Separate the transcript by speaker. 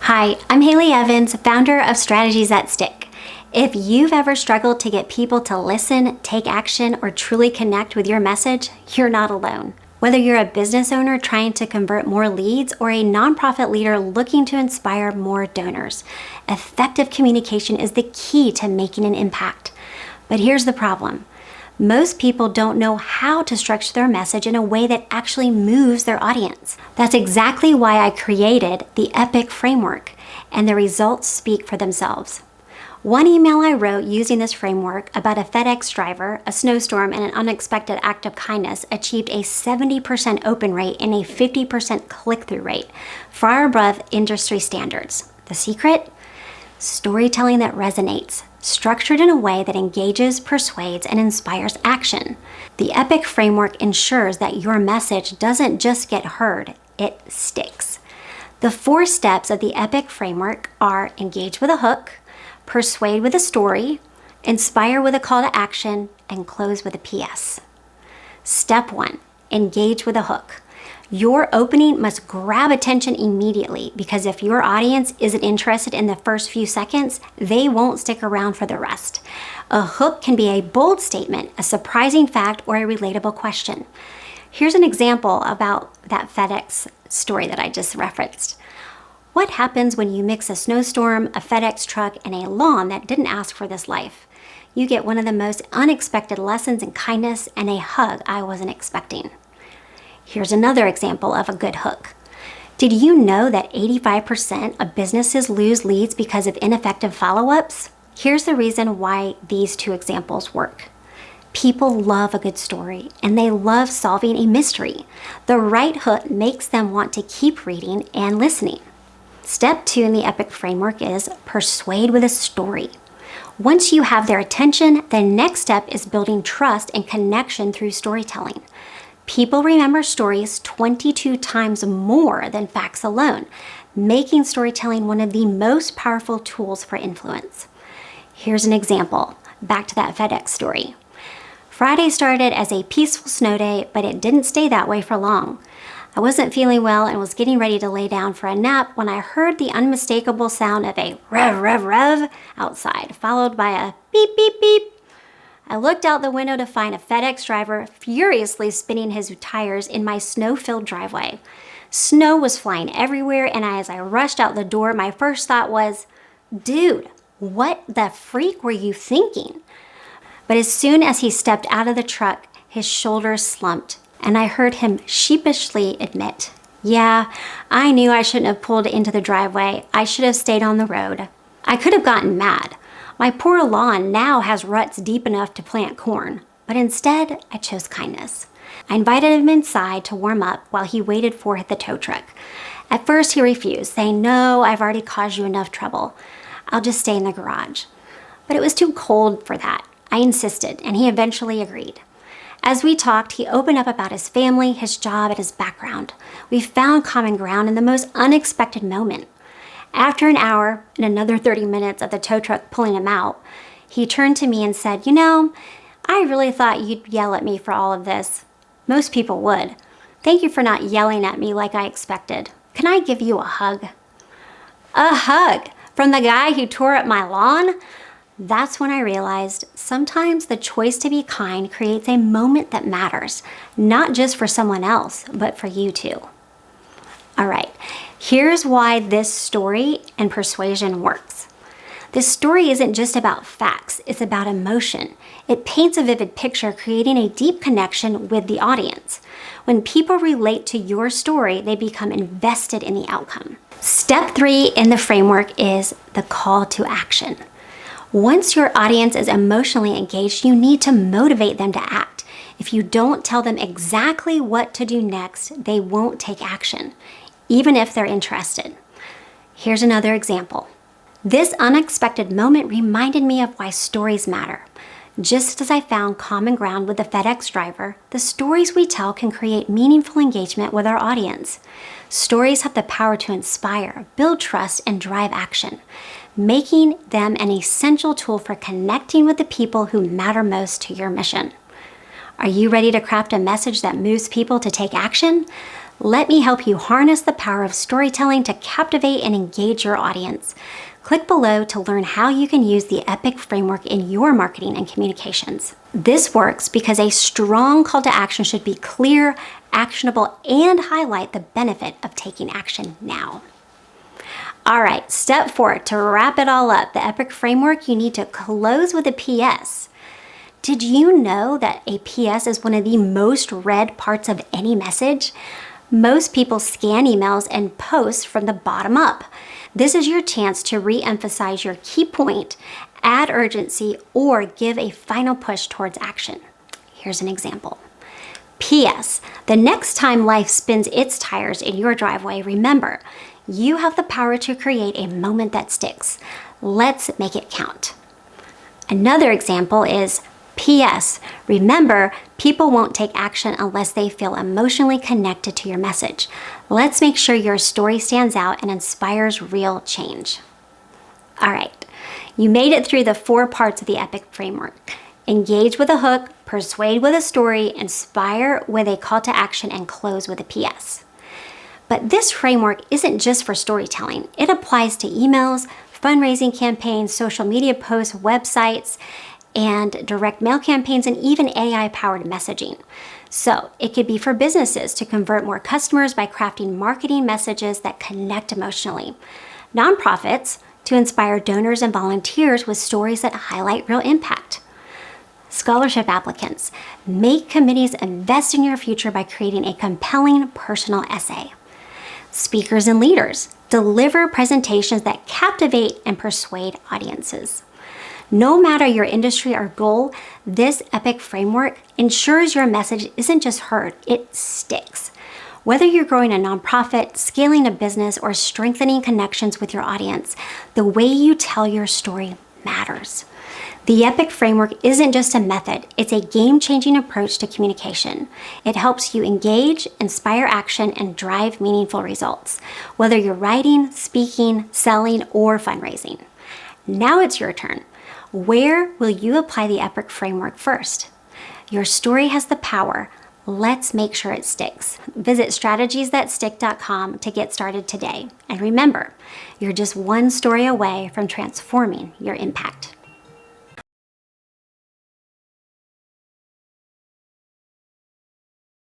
Speaker 1: Hi, I'm Hailey Evans, founder of Strategies That Stick. If you've ever struggled to get people to listen, take action, or truly connect with your message, you're not alone. Whether you're a business owner trying to convert more leads or a nonprofit leader looking to inspire more donors, effective communication is the key to making an impact. But here's the problem. Most people don't know how to structure their message in a way that actually moves their audience. That's exactly why I created the EPIC framework, and the results speak for themselves. One email I wrote using this framework about a FedEx driver, a snowstorm, and an unexpected act of kindness achieved a 70% open rate and a 50% click-through rate, far above industry standards. The secret? Storytelling that resonates, structured in a way that engages, persuades, and inspires action. The EPIC framework ensures that your message doesn't just get heard, it sticks. The 4 steps of the EPIC framework are engage with a hook, persuade with a story, inspire with a call to action, and close with a PS. Step 1, engage with a hook. Your opening must grab attention immediately, because if your audience isn't interested in the first few seconds, they won't stick around for the rest. A hook can be a bold statement, a surprising fact, or a relatable question. Here's an example about that FedEx story that I just referenced. What happens when you mix a snowstorm, a FedEx truck, and a lawn that didn't ask for this life? You get one of the most unexpected lessons in kindness and a hug I wasn't expecting. Here's another example of a good hook. Did you know that 85% of businesses lose leads because of ineffective follow-ups? Here's the reason why these 2 examples work. People love a good story, and they love solving a mystery. The right hook makes them want to keep reading and listening. Step 2 in the EPIC framework is persuade with a story. Once you have their attention, the next step is building trust and connection through storytelling. People remember stories 22 times more than facts alone, making storytelling one of the most powerful tools for influence. Here's an example, back to that FedEx story. Friday started as a peaceful snow day, but it didn't stay that way for long. I wasn't feeling well and was getting ready to lay down for a nap when I heard the unmistakable sound of a rev, rev, rev outside, followed by a beep, beep, beep. I looked out the window to find a FedEx driver furiously spinning his tires in my snow-filled driveway. Snow was flying everywhere, and as I rushed out the door, my first thought was, dude, what the freak were you thinking? But as soon as he stepped out of the truck, his shoulders slumped, and I heard him sheepishly admit, yeah, I knew I shouldn't have pulled into the driveway. I should have stayed on the road. I could have gotten mad. My poor lawn now has ruts deep enough to plant corn, but instead I chose kindness. I invited him inside to warm up while he waited for the tow truck. At first he refused, saying, no, I've already caused you enough trouble. I'll just stay in the garage. But it was too cold for that. I insisted, and he eventually agreed. As we talked, he opened up about his family, his job, and his background. We found common ground in the most unexpected moment. After an hour and another 30 minutes of the tow truck pulling him out, he turned to me and said, you know, I really thought you'd yell at me for all of this. Most people would. Thank you for not yelling at me like I expected. Can I give you a hug? A hug from the guy who tore up my lawn? That's when I realized sometimes the choice to be kind creates a moment that matters, not just for someone else, but for you too. All right, here's why this story and persuasion works. This story isn't just about facts, it's about emotion. It paints a vivid picture, creating a deep connection with the audience. When people relate to your story, they become invested in the outcome. Step 3 in the framework is the call to action. Once your audience is emotionally engaged, you need to motivate them to act. If you don't tell them exactly what to do next, they won't take action, even if they're interested. Here's another example. This unexpected moment reminded me of why stories matter. Just as I found common ground with the FedEx driver, the stories we tell can create meaningful engagement with our audience. Stories have the power to inspire, build trust, and drive action, making them an essential tool for connecting with the people who matter most to your mission. Are you ready to craft a message that moves people to take action? Let me help you harness the power of storytelling to captivate and engage your audience. Click below to learn how you can use the EPIC framework in your marketing and communications. This works because a strong call to action should be clear, actionable, and highlight the benefit of taking action now. All right, step 4, to wrap it all up, the EPIC framework, you need to close with a PS. Did you know that a PS is one of the most read parts of any message? Most people scan emails and post from the bottom up. This is your chance to re-emphasize your key point, add urgency, or give a final push towards action. Here's an example. P.S. The next time life spins its tires in your driveway, remember, you have the power to create a moment that sticks. Let's make it count. Another example is P.S. Remember, people won't take action unless they feel emotionally connected to your message. Let's make sure your story stands out and inspires real change. All right, you made it through the 4 parts of the EPIC framework. Engage with a hook, persuade with a story, inspire with a call to action, and close with a P.S. But this framework isn't just for storytelling. It applies to emails, fundraising campaigns, social media posts, websites, and direct mail campaigns, and even AI-powered messaging. So it could be for businesses to convert more customers by crafting marketing messages that connect emotionally. Nonprofits to inspire donors and volunteers with stories that highlight real impact. Scholarship applicants, make committees invest in your future by creating a compelling personal essay. Speakers and leaders, deliver presentations that captivate and persuade audiences. No matter your industry or goal, this EPIC framework ensures your message isn't just heard, it sticks. Whether you're growing a nonprofit, scaling a business, or strengthening connections with your audience, the way you tell your story matters. The EPIC framework isn't just a method, it's a game-changing approach to communication. It helps you engage, inspire action, and drive meaningful results, whether you're writing, speaking, selling, or fundraising. Now it's your turn. Where will you apply the EPIC framework first? Your story has the power. Let's make sure it sticks. Visit strategiesthatstick.com to get started today. And remember, you're just one story away from transforming your impact.